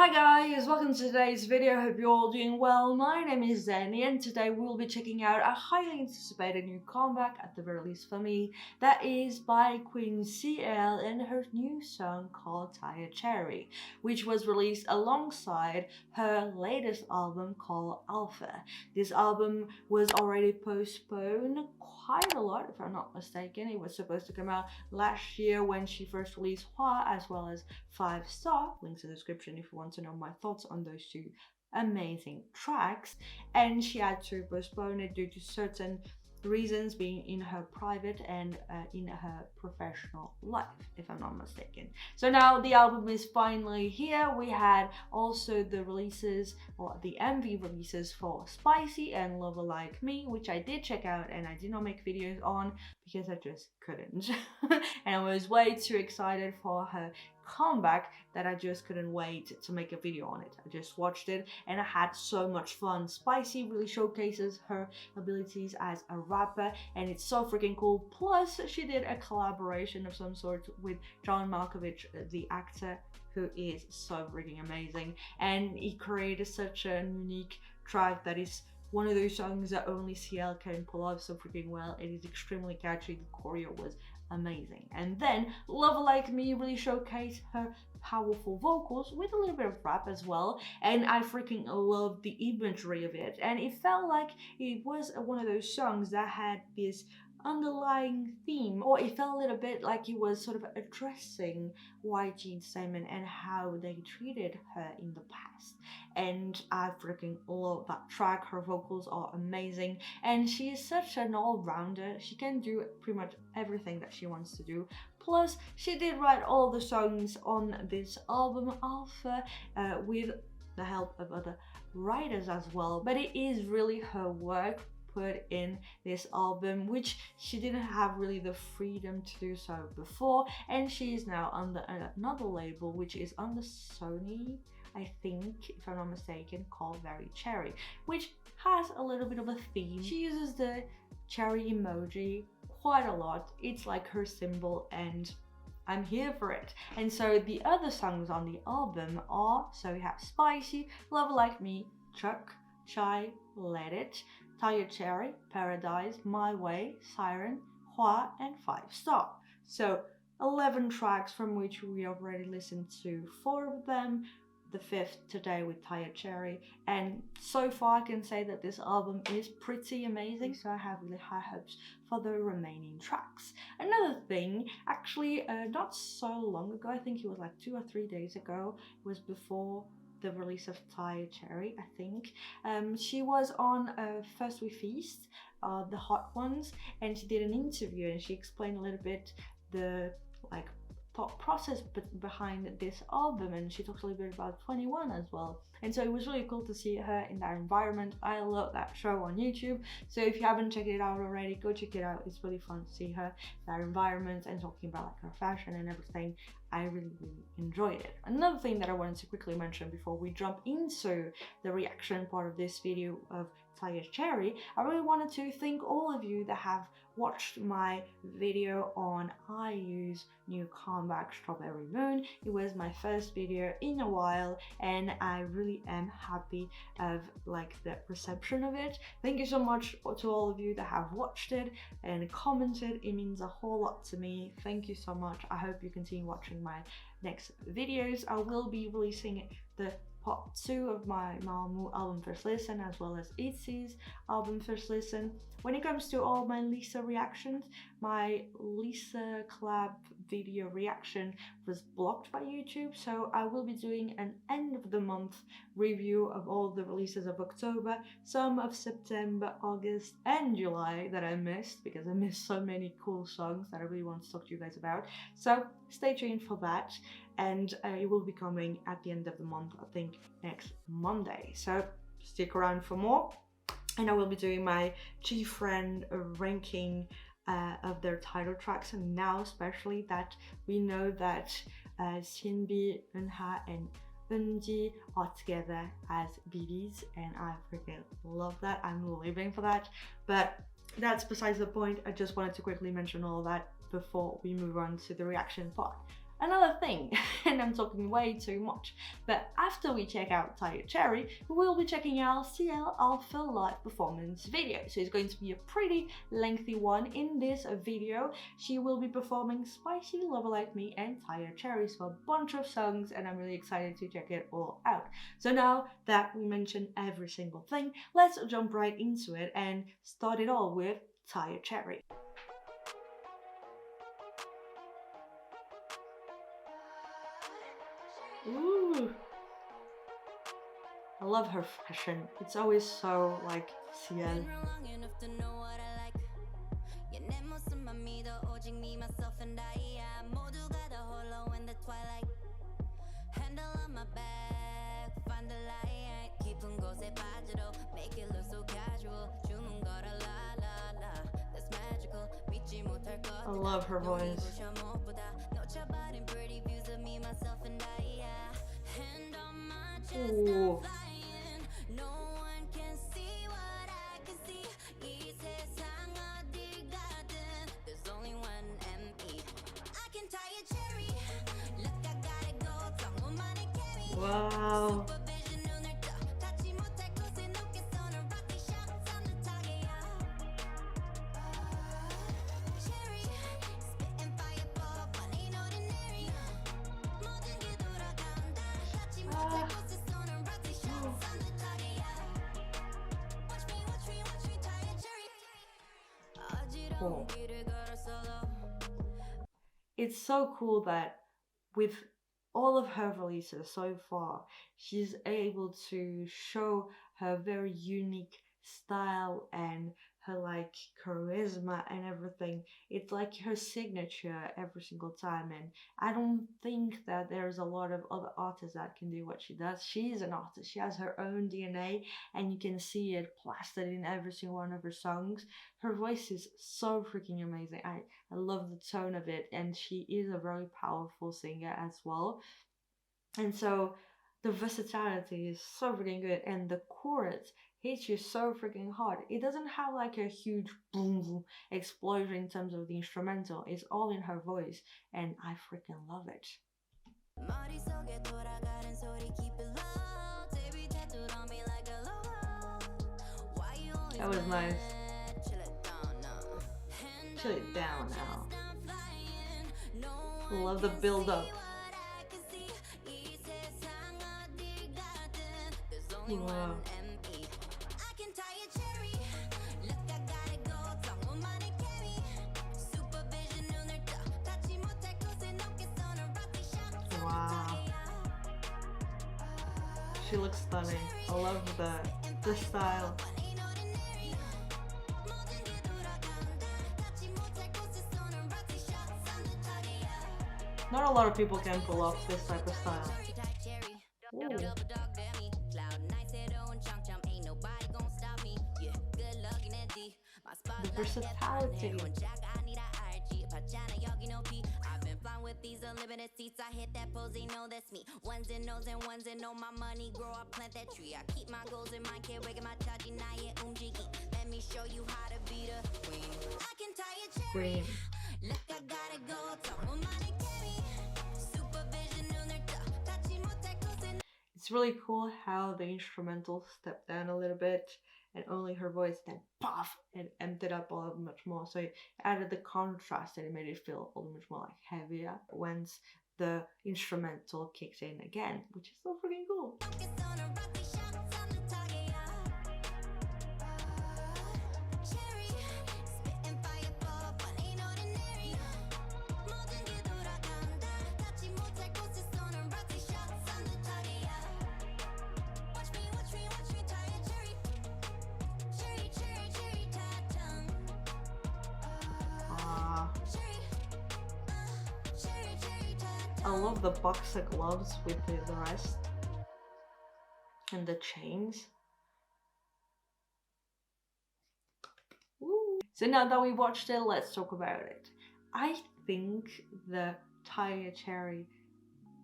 Hi guys, welcome to today's video. Hope you're all doing well. My name is Zenny and today we'll be checking out a highly anticipated new comeback, at the very least for me, that is by Queen CL and her new song called Tired Cherry, which was released alongside her latest album called Alpha. This album was already postponed quite a lot, if I'm not mistaken. It was supposed to come out last year when she first released Hua as well as 5 Star. Links in the description if you want to know my thoughts on those two amazing tracks. And she had to postpone it due to certain reasons, being in her private and in her professional life, if I'm not mistaken. So now the album is finally here. We had also the releases, or the MV releases for Spicy and Lover Like Me, which I did check out and I did not make videos on because I just couldn't. And I was way too excited for her comeback that I just couldn't wait to make a video on it. I just watched it and I had so much fun. Spicy really showcases her abilities as a rapper and it's so freaking cool. Plus she did a collaboration of some sort with John Malkovich, the actor, who is so freaking amazing, and he created such a unique track that is one of those songs that only CL can pull off so freaking well. It is extremely catchy. The choreo was amazing. And then Lover Like Me really showcased her powerful vocals with a little bit of rap as well, and I freaking loved the imagery of it, and it felt like it was one of those songs that had this underlying theme, or it felt a little bit like it was sort of addressing YG Entertainment and how they treated her in the past. And I freaking love that track. Her vocals are amazing and she is such an all-rounder. She can do pretty much everything that she wants to do. Plus she did write all the songs on this album Alpha with the help of other writers as well, but it is really her work put in this album, which she didn't have really the freedom to do so before, and she is now under another label which is under Sony, I think, if I'm not mistaken, called Very Cherry, which has a little bit of a theme. She uses the cherry emoji quite a lot. It's like her symbol and I'm here for it. And so the other songs on the album are, so we have Spicy, Love Like Me, Chuck, Shy, Let It, Tired Cherry, Paradise, My Way, Siren, Hua, and 5 Star. So 11 tracks, from which we already listened to 4 of them, the 5th today with Tired Cherry, and so far I can say that this album is pretty amazing, so I have really high hopes for the remaining tracks. Another thing, actually not so long ago, I think it was like 2 or 3 days ago, it was before the release of Tired Cherry, I think. She was on First We Feast, the Hot Ones, and she did an interview and she explained a little bit the thought process behind this album, and she talks a little bit about 21 as well. And so it was really cool to see her in that environment. I love that show on YouTube, so if you haven't checked it out already, go check it out. It's really fun to see her, that environment, and talking about like her fashion and everything. I really enjoyed it. Another thing that I wanted to quickly mention before we jump into the reaction part of this video of Tired Cherry, I really wanted to thank all of you that have watched my video on IU's new comeback Strawberry Moon. It was my first video in a while and I really am happy of like the reception of it. Thank you so much to all of you that have watched it and commented. It means a whole lot to me. Thank you so much. I hope you continue watching my next videos. I will be releasing the part 2 of my Mamamoo album First Listen, as well as ITZY's album First Listen. When it comes to all my Lisa reactions, my Lisa collab video reaction was blocked by YouTube, so I will be doing an end of the month review of all the releases of October, some of September, August, and July that I missed, because I missed so many cool songs that I really want to talk to you guys about. So stay tuned for that, and it will be coming at the end of the month, I think next Monday. So stick around for more. And I will be doing my G-Friend ranking of their title tracks, and now especially that we know that Shinbi, Eunha, and Eunji are together as BBs, and I freaking love that. I'm living for that, but that's besides the point. I just wanted to quickly mention all that before we move on to the reaction part. Another thing, and I'm talking way too much, but after we check out Tired Cherry, we will be checking out CL Alpha live performance video. So it's going to be a pretty lengthy one. In this video, she will be performing Spicy, Lover Like Me and Tired Cherry, so a bunch of songs, and I'm really excited to check it all out. So now that we mentioned every single thing, let's jump right into it and start it all with Tired Cherry. Ooh. I love her fashion. It's always so like CL. I love her voice. Ooh. Wow. Cool. It's so cool that with all of her releases so far, she's able to show her very unique style and her like charisma and everything. It's like her signature every single time, and I don't think that there's a lot of other artists that can do what she does. She's an artist, she has her own DNA, and you can see it plastered in every single one of her songs. Her voice is so freaking amazing. I love the tone of it, and she is a very powerful singer as well. And so the versatility is so freaking good, and the chorus hits you so freaking hard. It doesn't have like a huge boom, boom explosion in terms of the instrumental. It's all in her voice, and I freaking love it. That was nice. Chill it down now. Love the build up. Wow. Wow. She looks stunning. I love the style. Not a lot of people can pull off this type of style. Ooh. The versatility. With these unlimited seats, I hit that pose, they know that's me. Ones and nos and ones and know my money grow, I plant that tree. I keep my goals in mind, can't wake my charging night umjiki. Let me show you how to be the queen. I can tie a cherry. Look, I gotta go. It's really cool how the instrumental stepped down a little bit and only her voice then puff and emptied up a lot much more, so it added the contrast and it made it feel a little much more like heavier once the instrumental kicked in again, which is so freaking cool. I love the boxer gloves with the rest and the chains. Ooh. So now that we watched it, let's talk about it. I think the Tired Cherry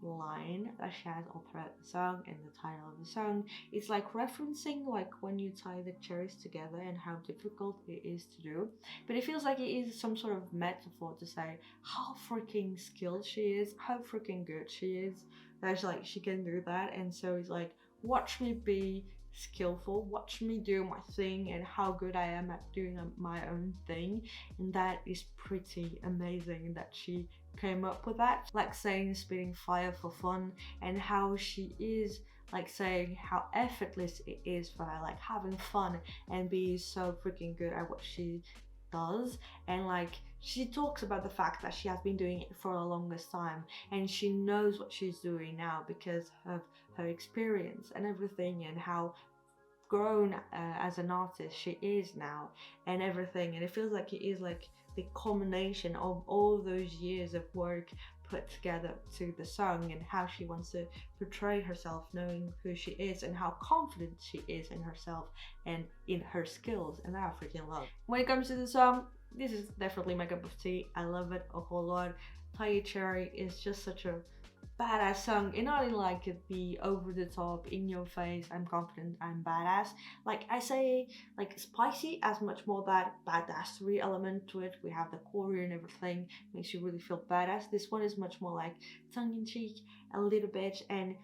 line that she has all throughout the song and the title of the song. It's like referencing like when you tie the cherries together and how difficult it is to do. But it feels like it is some sort of metaphor to say how freaking skilled she is, how freaking good she is. That's like she can do that, and so it's like watch me be skillful, watch me do my thing and how good I am at doing my own thing. And that is pretty amazing that she came up with that, like saying spitting fire for fun, and how she is like saying how effortless it is for her, like having fun and be so freaking good at what she does. And like she talks about the fact that she has been doing it for the longest time and she knows what she's doing now because of her experience and everything, and how grown as an artist she is now and everything. And it feels like it is like the culmination of all those years of work put together to the song, and how she wants to portray herself knowing who she is and how confident she is in herself and in her skills, and that I freaking love. When it comes to the song, this is definitely my cup of tea. I love it a whole lot. Tie Cherry is just such a badass song, and not in like the over the top, in your face, I'm confident, I'm badass. Like I say, like Spicy has much more that badassery element to it. We have the choreo and everything, makes you really feel badass. This one is much more like tongue in cheek, a little bit, and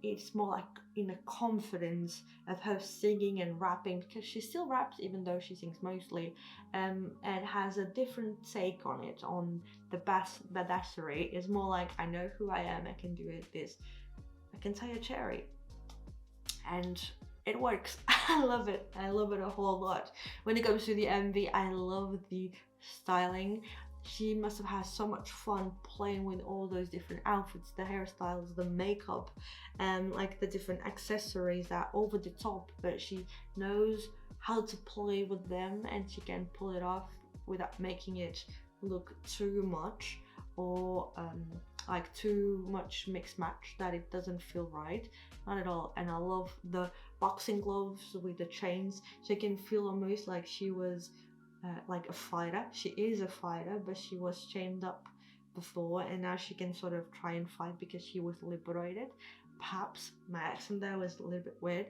it's more like in a confidence of her singing and rapping, because she still raps even though she sings mostly, and has a different take on it. On the badassery is more like, I know who I am, I can do it, this, I can tie a cherry, and it works. I love it a whole lot. When it comes to the MV, I love the styling. She must have had so much fun playing with all those different outfits, the hairstyles, the makeup, and like the different accessories that are over the top, but she knows how to play with them and she can pull it off without making it look too much, or like too much mix match that it doesn't feel right, not at all. And I love the boxing gloves with the chains, so you can feel almost like she was like a fighter. She is a fighter, but she was chained up before, and now she can sort of try and fight because she was liberated. Perhaps my accent there was a little bit weird,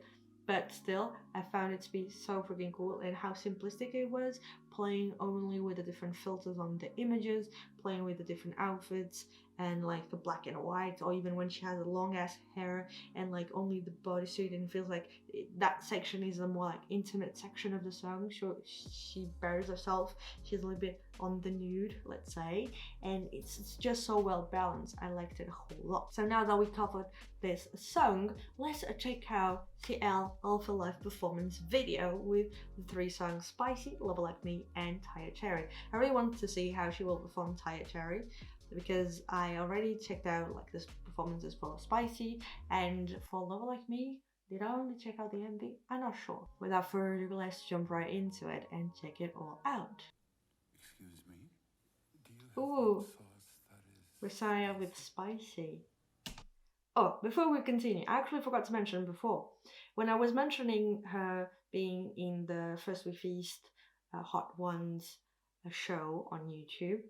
but still, I found it to be so freaking cool, and how simplistic it was, playing only with the different filters on the images, playing with the different outfits, and like the black and white, or even when she has a long ass hair and like only the bodysuit, and it feels like that section is a more like intimate section of the song. So she bears herself, she's a little bit on the nude, let's say, and it's just so well balanced. I liked it a whole lot. So now that we covered this song, let's check out CL Alpha Live performance video with the 3 songs Spicy, Love Like Me, and Tie a Cherry. I really want to see how she will perform Tie a Cherry, because I already checked out like this performances for Spicy, and for Love Like Me, did I only check out the MV? I'm not sure. Without further ado, let's jump right into it and check it all out. Excuse me? Do you Ooh, have sauce that is Messiah with Spicy. Oh, before we continue, I actually forgot to mention before, when I was mentioning her being in the First We Feast Hot Ones show on YouTube,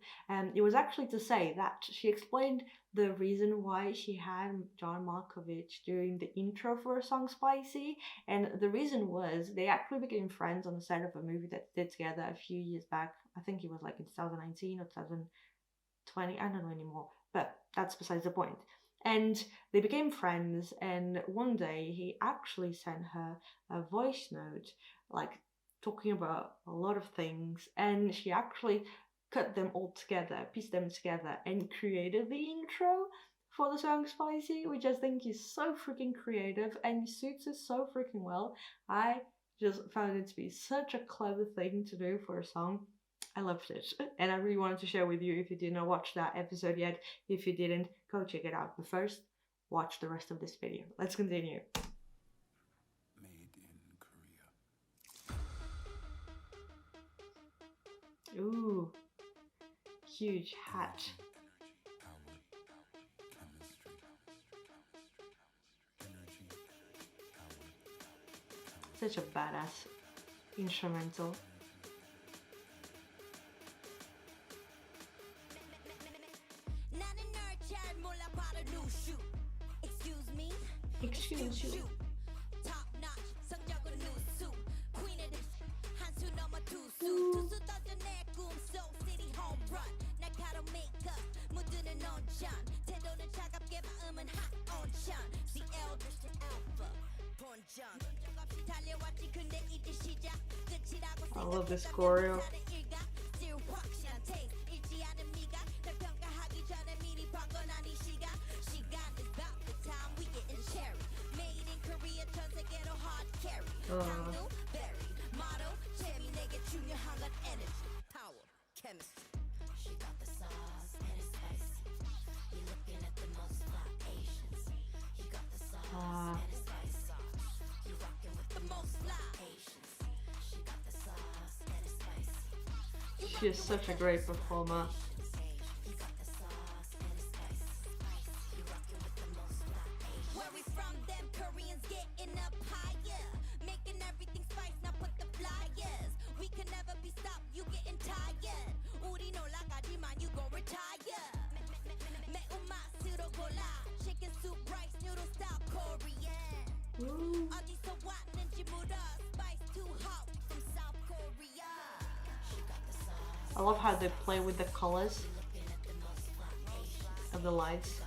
it was actually to say that she explained the reason why she had John Malkovich doing the intro for her song Spicy, and the reason was they actually became friends on the set of a movie that they did together a few years back. I think it was like in 2019 or 2020, I don't know anymore, but that's besides the point. And they became friends, and one day he actually sent her a voice note, like talking about a lot of things, and she actually cut them all together, pieced them together, and created the intro for the song Spicy, which I think is so freaking creative and suits us so freaking well. I just found it to be such a clever thing to do for a song. I loved it, and I really wanted to share with you. If you did not watch that episode yet, if you didn't, go check it out. But first, watch the rest of this video. Let's continue. made in Korea? Ooh, huge hat. Such a badass instrumental. 나는 널 잘 몰라 바로 Excuse you. I love this choreo. She is such a great performer. I love how they play with the colors of the lights.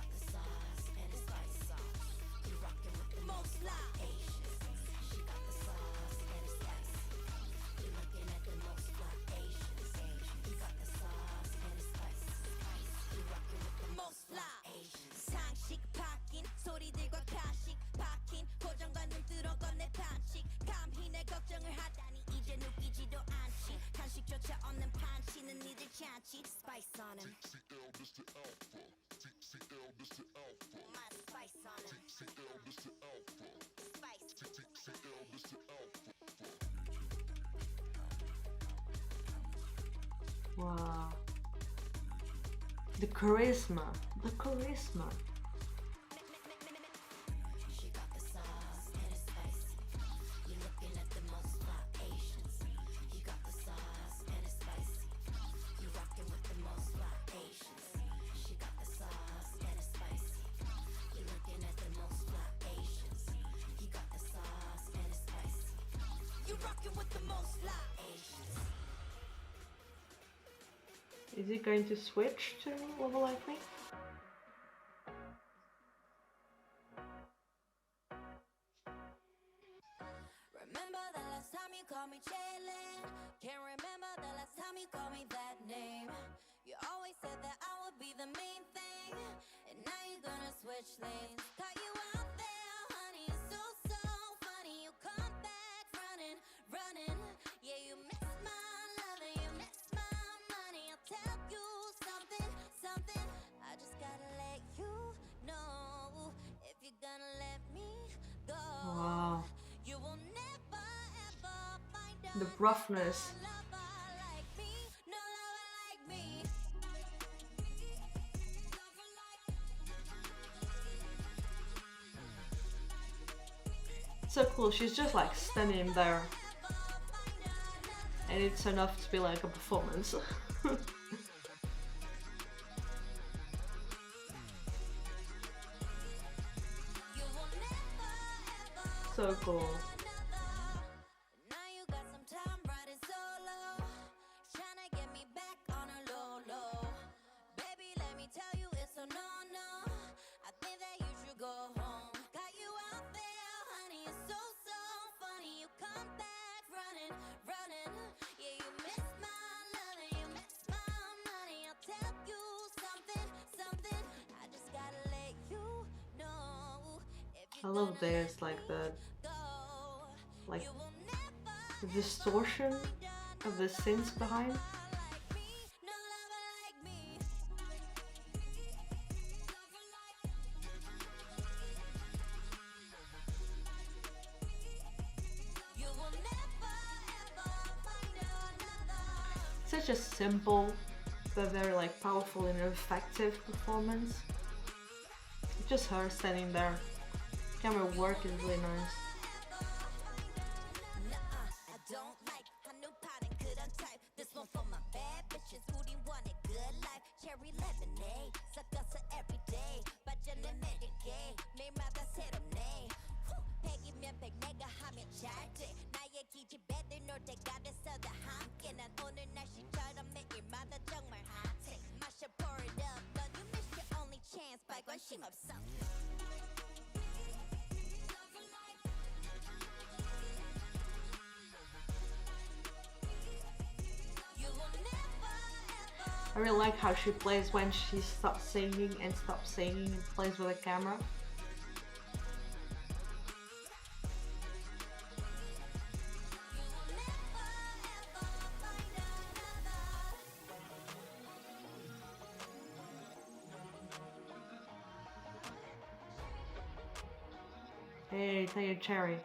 Wow. The charisma. The charisma. Is he going to switch to Level Like Me? Remember the last time you called me Jalen? Can't remember the last time you called me that name. You always said that I would be the main thing, and now you're gonna switch lanes. Got you out there, honey, it's so funny. You come back running, running. Yeah, you miss my love and you miss my money. I'll tell you something. I just gotta let you know, if you're gonna let me go. Wow. You will never ever find The roughness. a lover like me, no lover like me. So cool, she's just like standing there. And it's enough to be like a performance. So cool. Now you got some time riding solo, tryna get me back on a low. Baby, let me tell you it's a no. I think that you should go home. Got you out there, honey, it's so funny. You come back running. Yeah, you miss my love and you miss my money. I'll tell you something. I just gotta let you know. I love this, like the distortion of the synths behind. Such a simple but very like powerful and effective performance. Just her standing there. Camera work is really nice. Cherry lemonade, suck us every day. But 발전을 먹일게 매일마다 새롭네 100이면 100 내가 하면 잘돼 나의 기집애들 놀 때가 됐어 다 함께 난 오늘 날씨처럼 매일마다 정말 핫해 마셔 pour it up 넌 you miss your only chance 발 관심 없어 You will never ever I really like how she plays when she stops singing and stops singing and plays with the camera. Hey, take a cherry.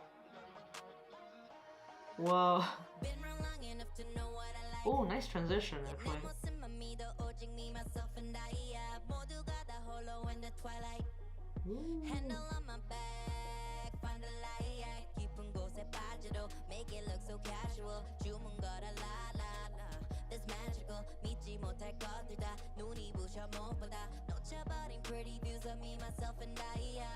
Whoa. been around long enough to know what I like Oh, nice transition actually. 내 모습만 믿어 오직 me myself and I야 모두가 다 홀로 in the twilight Ooh. handle on my back find the light 깊은 곳에 빠져도 make it look so casual 주문 걸어 la la la that's magical 믿지 못할 것들 다 눈이 부셔 무엇보다 놓쳐버린 pretty views of me myself and I야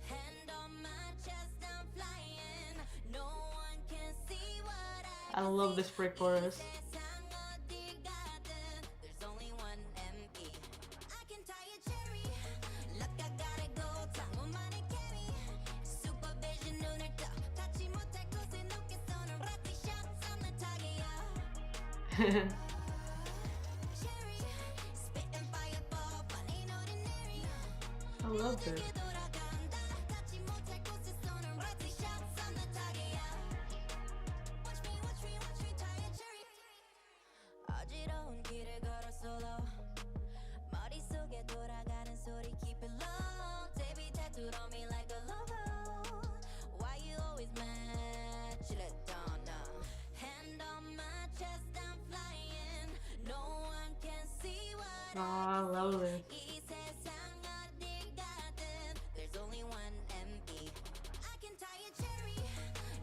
hand on my chest I'm flying no one can see what I love this pre-chorus. 세상 어딜 가든 there's only one ME I can tie a cherry Look I gotta go 창문만을 carry supervision 눈을 떠 닿지 못할 곳에 높게 쏘는 rocket shots on the target cherry spitting fireball but ain't ordinary I love this. 돌아간다 닿지 못할 곳에 쏘는 rocket shots on the target Watch me, watch me, watch me tie a cherry 어지러운 길을 걸어 solo 머릿속에 돌아가는 소리 keep it low Baby tattooed on me like a logo Why you always mad? You let don't know Hand on my chest I'm flying No one can see what Oh, I love this. 이 세상 어딜 가든 there's only one ME I can tie a cherry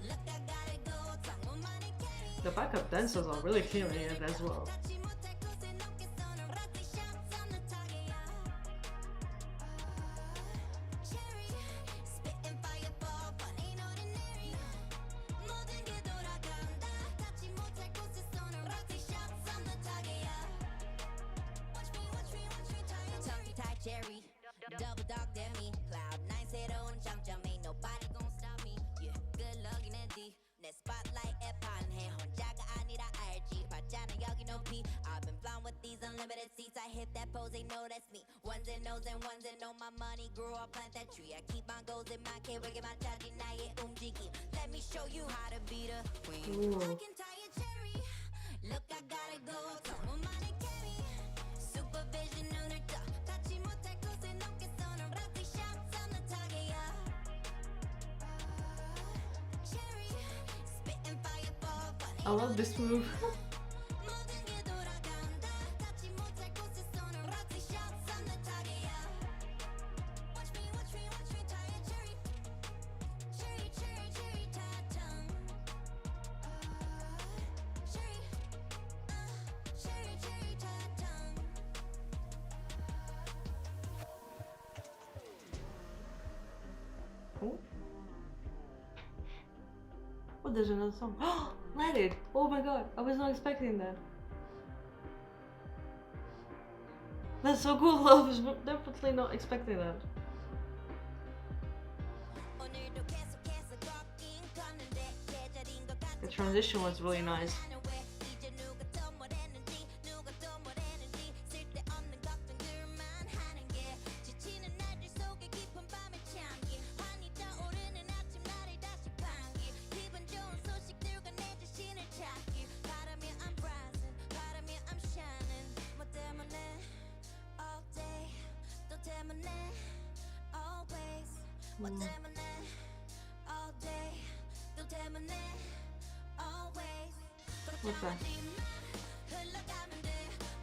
Look I gotta go 창문만을 carry The backup dancers are really killing it as well. 닿지 못할 곳에 높게 쏘는 rocket shots on the target cherry spitting fireball but ain't ordinary 모든 게 돌아간다 닿지 못할 곳에 쏘는 rocket shots on the target Watch me, watch me, watch me tie a cherry tie cherry double dog damn me cloud nine 새로운 장점 ain't nobody gon' stop me yeah good luck인 애디 내 spotlight 애판해 혼자가 아니라 알지 봤잖아 여기 높이 I've been flying with these unlimited seats I hit that pose they know that's me ones and nos and ones and know my money grew up plant that tree I keep my goals in my 계획에 맞춰진 나의 움직임 Let me show you how to be the queen Ooh. I can tie a cherry Look I gotta go 창문만을 carry supervision 눈을 떠 닿지 못할 곳에 높게 쏘는 rocket shots on the target cherry spitting fireball but I love this move. 모든 게 돌아간다 닿지 못할 곳에 쏘는 rocket shots on the target Watch me, watch me, watch me tie a cherry Cherry, cherry, cherry tie tongue Cherry, cherry, cherry tie tongue Oh. Oh, there's another song. Let It! Oh my god, I was not expecting that. That's so cool, I was definitely not expecting that. 오늘도 계속해서 걷긴 걷는데 계절인 것 같은 The transition was really nice. 나는 왜 이제 누가 또 뭐랬는지 누가 또 뭐랬는지 쓸데없는 걱정들만 하는 게 지치는 날들 속에 깊은 밤에 잠긴 환히 떠오르는 아침 나를 다시 반길 기분 좋은 소식들과 내 자신을 찾길 바라며 I'm rising 바라며 I'm shining 뭐 때문에 all day 또 때문에 always 뭐 때문에 all day 또 때문에 always What's that? 흘러가면 돼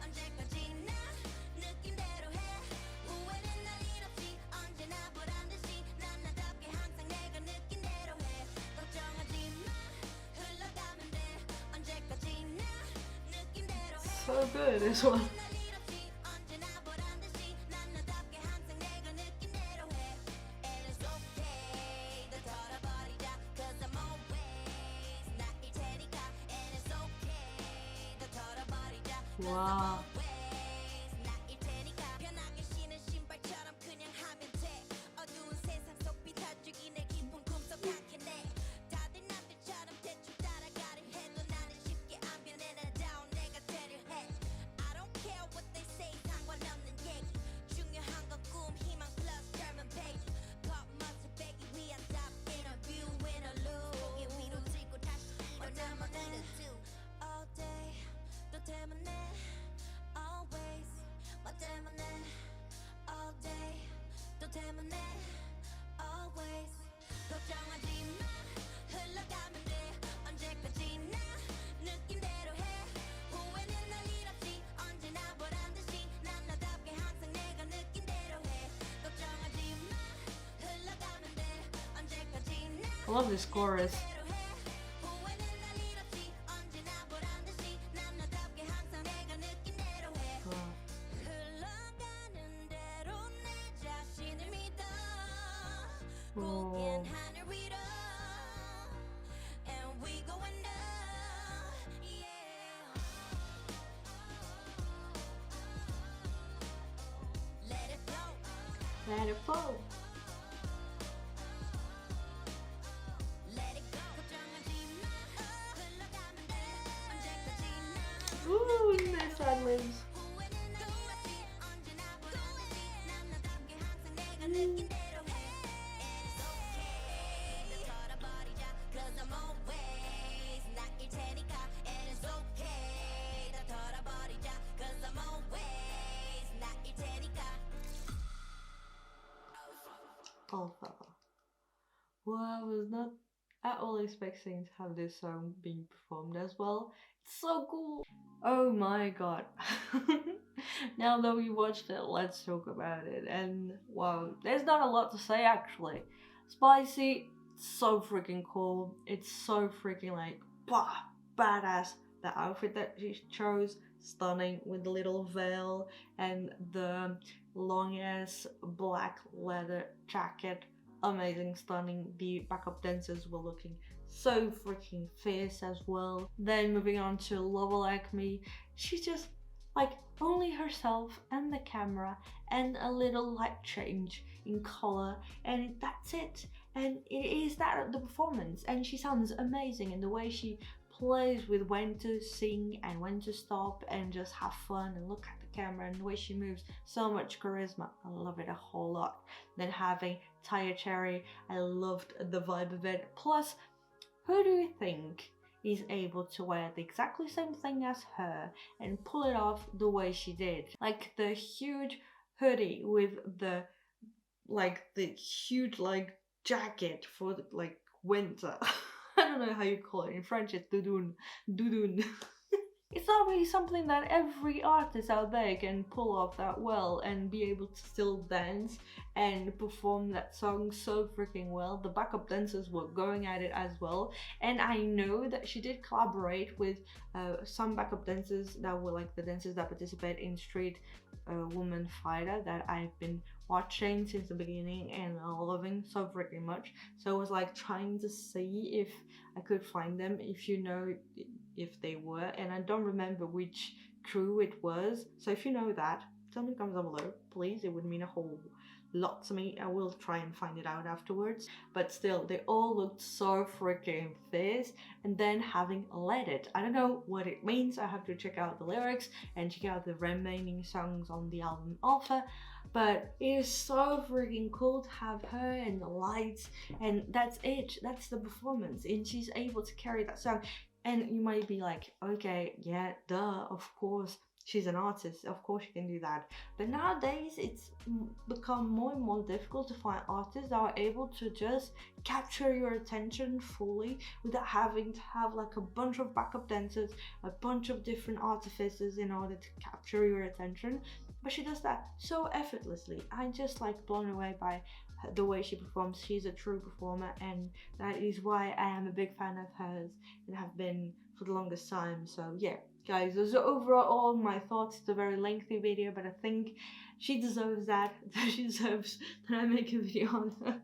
언제까지나 느낌대로 해 후회는 날 일 없이 언제나 보란 듯이 난 나답게 항상 내가 느낀 대로 해 걱정하지 마 흘러가면 돼 언제까지나 느낌대로 해 So good, this one. 날 일 없이 언제나 보란 듯이 난 나답게 항상 내가 느낀 대로 Wow. I love this chorus. Oh. Let it flow. Ooh, nice silence. Alpha. Well, I was not at all expecting to have this song being performed as well. It's so cool. Oh my god. Now that we watched it, let's talk about it. And wow, there's not a lot to say actually. Spicy, so freaking cool. It's so freaking like badass. The outfit that she chose, stunning with the little veil and the long ass black leather jacket. Amazing, stunning. The backup dancers were looking so freaking fierce as well. Then moving on to Lova Like Me, she's just like only herself and the camera and a little light change in color, and that's it. And it is that the performance, and she sounds amazing in the way she plays with when to sing and when to stop and just have fun and look at the camera, and the way she moves, so much charisma. I love it a whole lot. Then having Taya Cherry, I loved the vibe of it. Plus, who do you think is able to wear the exactly same thing as her and pull it off the way she did? Like the huge hoodie with the huge like jacket for the, like winter. I don't know how you call it in French. It's doudoune. It's not really something that every artist out there can pull off that well and be able to still dance and perform that song so freaking well. The backup dancers were going at it as well, and I know that she did collaborate with some backup dancers that were like the dancers that participate in Street Woman Fighter that I've been watching since the beginning and loving so freaking much. So I was like trying to see if I could find them, if you know if they were, and I don't remember which crew it was. So if you know that, tell me in the comments down below, please. It would mean a whole lot to me. I will try and find it out afterwards. But still, they all looked so freaking fierce. And then having Let It, I don't know what it means. I have to check out the lyrics and check out the remaining songs on the album Alpha. But it is so freaking cool to have her and the lights, and that's it. That's the performance, and she's able to carry that song. And you might be like, okay, yeah, duh, of course, she's an artist, of course she can do that. But nowadays, it's become more and more difficult to find artists that are able to just capture your attention fully without having to have like a bunch of backup dancers, a bunch of different artifices in order to capture your attention. But she does that so effortlessly. I'm just like blown away by the way she performs. She's a true performer, and that is why I am a big fan of hers and have been for the longest time. So yeah, guys, those are overall my thoughts. It's a very lengthy video, but I think she deserves that. She deserves that I make a video on her.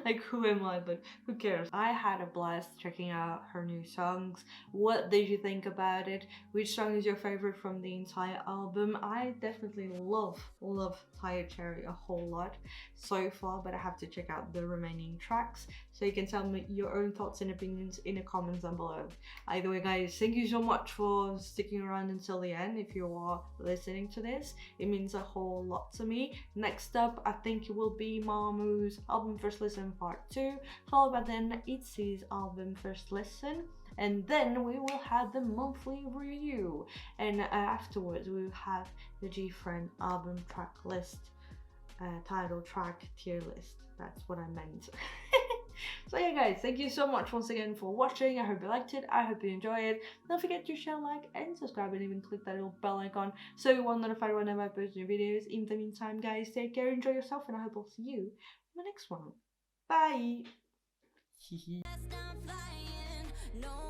Like, who am I? But who cares? I had a blast checking out her new songs. What did you think about it? Which song is your favorite from the entire album? I definitely love Tired Cherry a whole lot so far, but I have to check out the remaining tracks. So you can tell me your own thoughts and opinions in the comments down below. Either way, guys, thank you so much for sticking around until the end. If you are listening to this, it means a whole lot to me. Next up, I think it will be Mamu's album First Listen Part 2, followed by then ITZY's album First Listen, and then we will have the monthly review, and afterwards we will have the G-Friend album track list, title track tier list. That's what I meant. So yeah, guys, thank you so much once again for watching. I hope you liked it. I hope you enjoyed it. Don't forget to share, like, and subscribe, and even click that little bell icon so you won't notified whenever I post new videos. In the meantime, guys, take care, enjoy yourself, and I hope I'll see you in the next one. Bye. Fast I'm flying, no